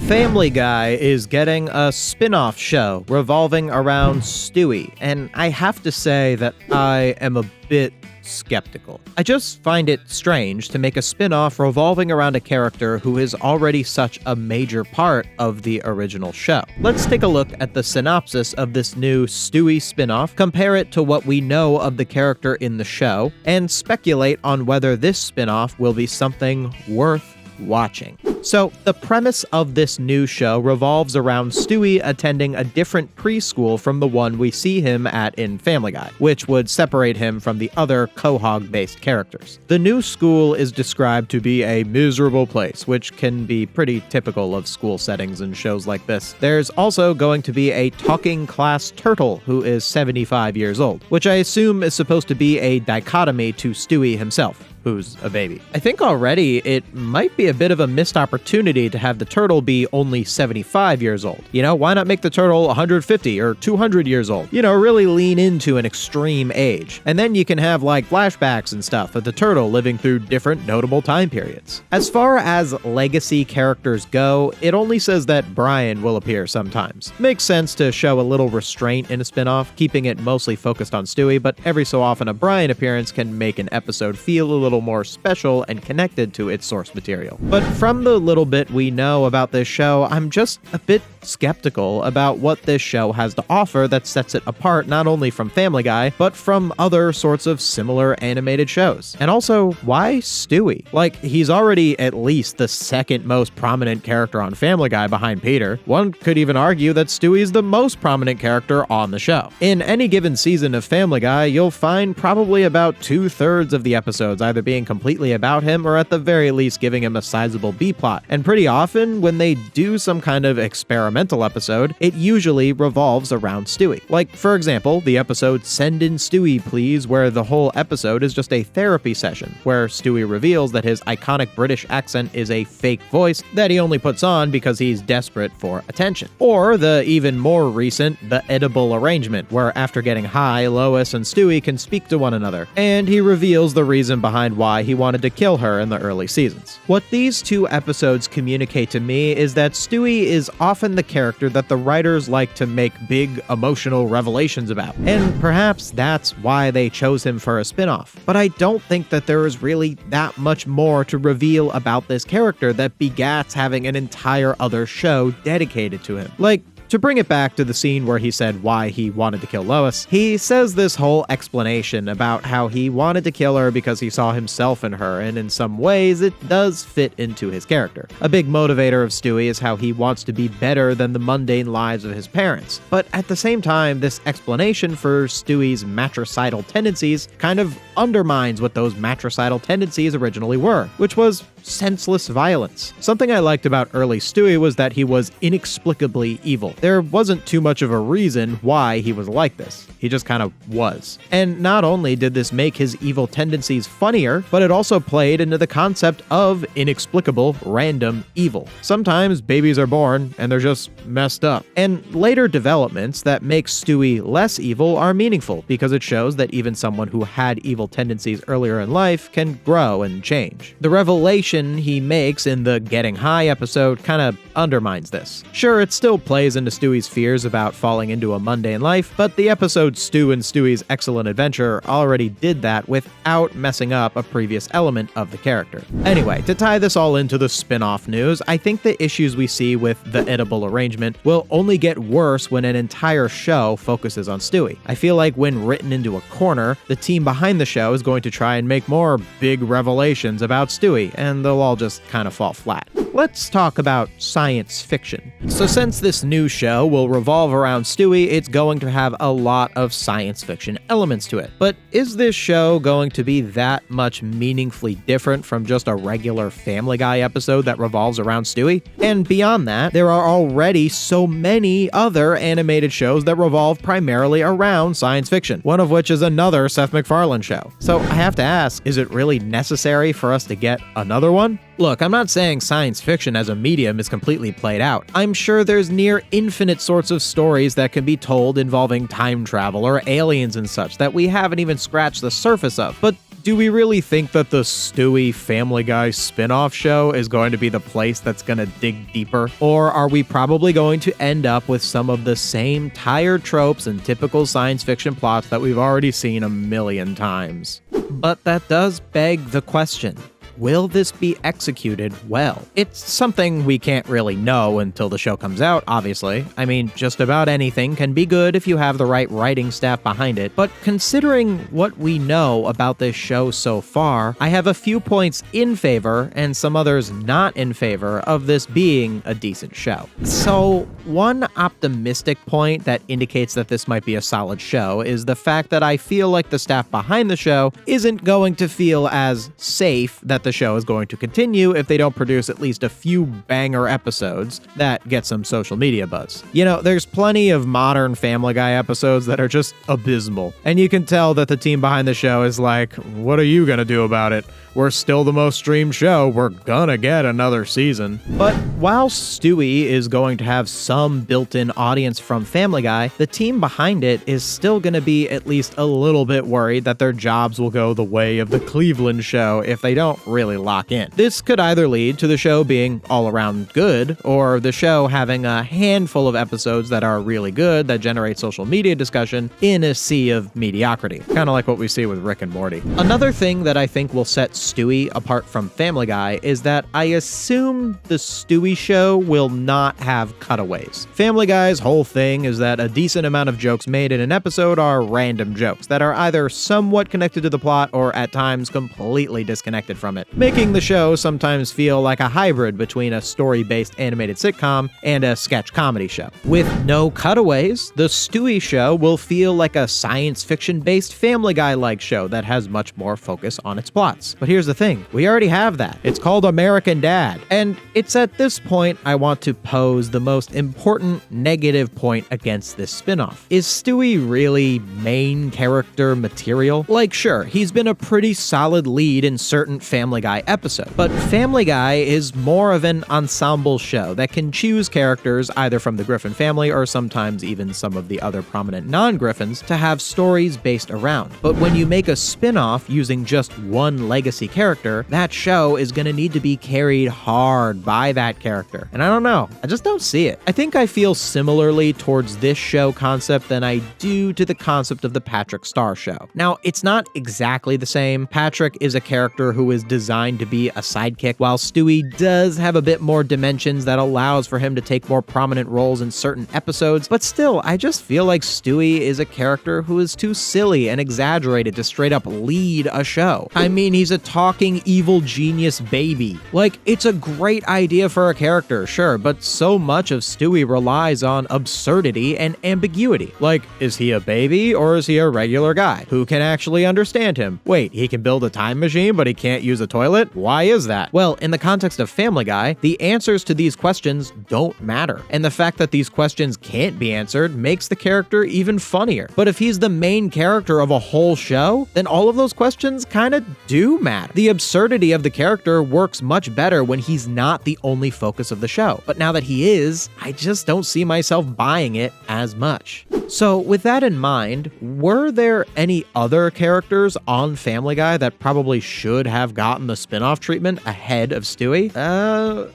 Family Guy is getting a spin-off show revolving around Stewie, and I have to say that I am a bit skeptical. I just find it strange to make a spin-off revolving around a character who is already such a major part of the original show. Let's take a look at the synopsis of this new Stewie spin-off, compare it to what we know of the character in the show, and speculate on whether this spin-off will be something worth watching. So, the premise of this new show revolves around Stewie attending a different preschool from the one we see him at in Family Guy, which would separate him from the other Quahog-based characters. The new school is described to be a miserable place, which can be pretty typical of school settings in shows like this. There's also going to be a talking class turtle who is 75 years old, which I assume is supposed to be a dichotomy to Stewie himself, who's a baby. I think already it might be a bit of a missed opportunity to have the turtle be only 75 years old. You know, why not make the turtle 150 or 200 years old? You know, really lean into an extreme age. And then you can have like flashbacks and stuff of the turtle living through different notable time periods. As far as legacy characters go, it only says that Brian will appear sometimes. Makes sense to show a little restraint in a spinoff, keeping it mostly focused on Stewie, but every so often a Brian appearance can make an episode feel a little more special and connected to its source material. But from the little bit we know about this show, I'm just a bit skeptical about what this show has to offer that sets it apart not only from Family Guy, but from other sorts of similar animated shows. And also, why Stewie? Like, he's already at least the second most prominent character on Family Guy behind Peter. One could even argue that Stewie's the most prominent character on the show. In any given season of Family Guy, you'll find probably about 2/3 of the episodes either being completely about him or at the very least giving him a sizable B-plot. And pretty often, when they do some kind of experimental episode, it usually revolves around Stewie. Like, for example, the episode Send in Stewie Please, where the whole episode is just a therapy session, where Stewie reveals that his iconic British accent is a fake voice that he only puts on because he's desperate for attention. Or the even more recent The Edible Arrangement, where after getting high, Lois and Stewie can speak to one another, and he reveals the reason behind why he wanted to kill her in the early seasons. What these two episodes communicate to me is that Stewie is often the character that the writers like to make big emotional revelations about, and perhaps that's why they chose him for a spin-off. But I don't think that there is really that much more to reveal about this character that begats having an entire other show dedicated to him. Like, to bring it back to the scene where he said why he wanted to kill Lois, he says this whole explanation about how he wanted to kill her because he saw himself in her, and in some ways it does fit into his character. A big motivator of Stewie is how he wants to be better than the mundane lives of his parents. But at the same time, this explanation for Stewie's matricidal tendencies kind of undermines what those matricidal tendencies originally were, which was senseless violence. Something I liked about early Stewie was that he was inexplicably evil. There wasn't too much of a reason why he was like this. He just kind of was. And not only did this make his evil tendencies funnier, but it also played into the concept of inexplicable, random evil. Sometimes babies are born and they're just messed up. And later developments that make Stewie less evil are meaningful because it shows that even someone who had evil tendencies earlier in life can grow and change. The revelation he makes in the Getting High episode kind of undermines this. Sure, it still plays into Stewie's fears about falling into a mundane life, but the episode Stu and Stewie's Excellent Adventure already did that without messing up a previous element of the character. Anyway, to tie this all into the spin-off news, I think the issues we see with The Edible Arrangement will only get worse when an entire show focuses on Stewie. I feel like when written into a corner, the team behind the show is going to try and make more big revelations about Stewie, and they'll all just kind of fall flat. Let's talk about science fiction. So since this new show will revolve around Stewie, it's going to have a lot of science fiction elements to it. But is this show going to be that much meaningfully different from just a regular Family Guy episode that revolves around Stewie? And beyond that, there are already so many other animated shows that revolve primarily around science fiction, one of which is another Seth MacFarlane show. So I have to ask, is it really necessary for us to get another one? Look, I'm not saying science fiction as a medium is completely played out. I'm sure there's near infinite sorts of stories that can be told involving time travel or aliens and such that we haven't even scratched the surface of. But Do we really think that the Stewie Family Guy spin-off show is going to be the place that's going to dig deeper? Or are we probably going to end up with some of the same tired tropes and typical science fiction plots that we've already seen a million times? But that does beg the question. Will this be executed well? It's something we can't really know until the show comes out, obviously. I mean, just about anything can be good if you have the right writing staff behind it, but considering what we know about this show so far, I have a few points in favor and some others not in favor of this being a decent show. So, one optimistic point that indicates that this might be a solid show is the fact that I feel like the staff behind the show isn't going to feel as safe that the show is going to continue if they don't produce at least a few banger episodes that get some social media buzz. You know, there's plenty of modern Family Guy episodes that are just abysmal, and you can tell that the team behind the show is like, what are you gonna do about it? We're still the most streamed show. We're gonna get another season. But while Stewie is going to have some built-in audience from Family Guy, the team behind it is still gonna be at least a little bit worried that their jobs will go the way of the Cleveland show if they don't really lock in. This could either lead to the show being all around good, or the show having a handful of episodes that are really good that generate social media discussion in a sea of mediocrity. Kind of like what we see with Rick and Morty. Another thing that I think will set Stewie apart from Family Guy is that I assume the Stewie show will not have cutaways. Family Guy's whole thing is that a decent amount of jokes made in an episode are random jokes that are either somewhat connected to the plot or at times completely disconnected from it, making the show sometimes feel like a hybrid between a story-based animated sitcom and a sketch comedy show. With no cutaways, the Stewie show will feel like a science fiction-based Family Guy-like show that has much more focus on its plots. But here's the thing, we already have that. It's called American Dad. And it's at this point I want to pose the most important negative point against this spinoff. Is Stewie really main character material? Like, sure, he's been a pretty solid lead in certain Family Guy episodes, but Family Guy is more of an ensemble show that can choose characters either from the Griffin family or sometimes even some of the other prominent non-Griffins to have stories based around. But when you make a spin-off using just one legacy character, that show is going to need to be carried hard by that character. And I don't know, I just don't see it. I think I feel similarly towards this show concept than I do to the concept of the Patrick Star show. Now, it's not exactly the same. Patrick is a character who is designed to be a sidekick, while Stewie does have a bit more dimensions that allows for him to take more prominent roles in certain episodes, but still, I just feel like Stewie is a character who is too silly and exaggerated to straight up lead a show. I mean, he's a talking evil genius baby. Like, it's a great idea for a character, sure, but so much of Stewie relies on absurdity and ambiguity. Like, is he a baby or is he a regular guy? Who can actually understand him? Wait, he can build a time machine, but he can't use a toilet? Why is that? Well, in the context of Family Guy, the answers to these questions don't matter. And the fact that these questions can't be answered makes the character even funnier. But if he's the main character of a whole show, then all of those questions kind of do matter. The absurdity of the character works much better when he's not the only focus of the show. But now that he is, I just don't see myself buying it as much. So with that in mind, were there any other characters on Family Guy that probably should have gotten the spin-off treatment ahead of Stewie?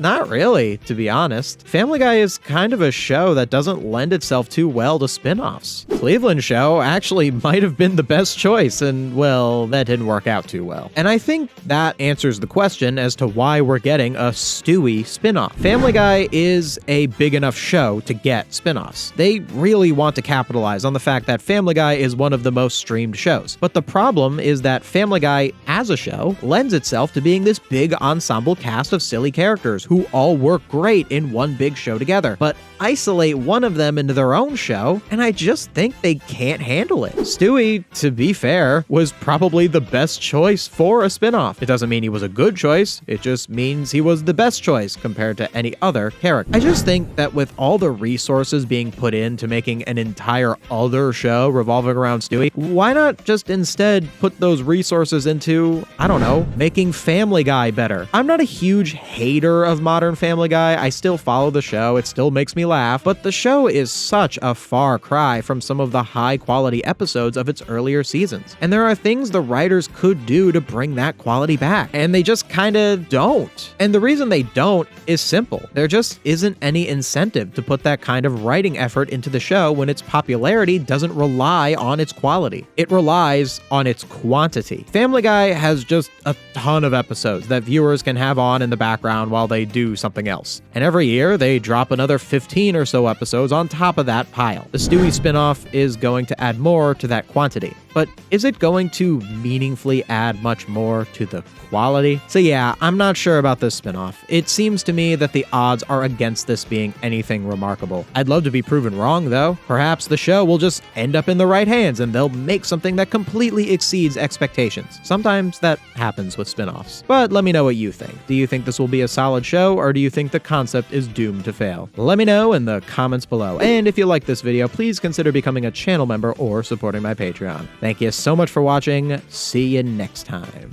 Not really, to be honest. Family Guy is kind of a show that doesn't lend itself too well to spin-offs. Cleveland show actually might have been the best choice, and well, that didn't work out too well. And I think that answers the question as to why we're getting a Stewie spin-off. Family Guy is a big enough show to get spin-offs. They really want to capitalize on the fact that Family Guy is one of the most streamed shows. But the problem is that Family Guy, as a show, lends itself to being this big ensemble cast of silly characters who all work great in one big show together. But isolate one of them into their own show, and I just think they can't handle it. Stewie, to be fair, was probably the best choice for a spinoff. It doesn't mean he was a good choice, it just means he was the best choice compared to any other character. I just think that with all the resources being put into making an entire other show revolving around Stewie, why not just instead put those resources into, I don't know, making Family Guy better? I'm not a huge hater of modern Family Guy. I still follow the show. It still makes me laugh, but the show is such a far cry from some some of the high-quality episodes of its earlier seasons. And there are things the writers could do to bring that quality back, and they just kinda don't. And the reason they don't is simple. There just isn't any incentive to put that kind of writing effort into the show when its popularity doesn't rely on its quality. It relies on its quantity. Family Guy has just a ton of episodes that viewers can have on in the background while they do something else. And every year, they drop another 15 or so episodes on top of that pile. The Stewie spinoff is going to add more to that quantity. But is it going to meaningfully add much more to the quality? So yeah, I'm not sure about this spinoff. It seems to me that the odds are against this being anything remarkable. I'd love to be proven wrong, though. Perhaps the show will just end up in the right hands and they'll make something that completely exceeds expectations. Sometimes that happens with spinoffs. But let me know what you think. Do you think this will be a solid show, or do you think the concept is doomed to fail? Let me know in the comments below. And if you like this video, please consider becoming a channel member or supporting my Patreon. Thank you so much for watching. See you next time.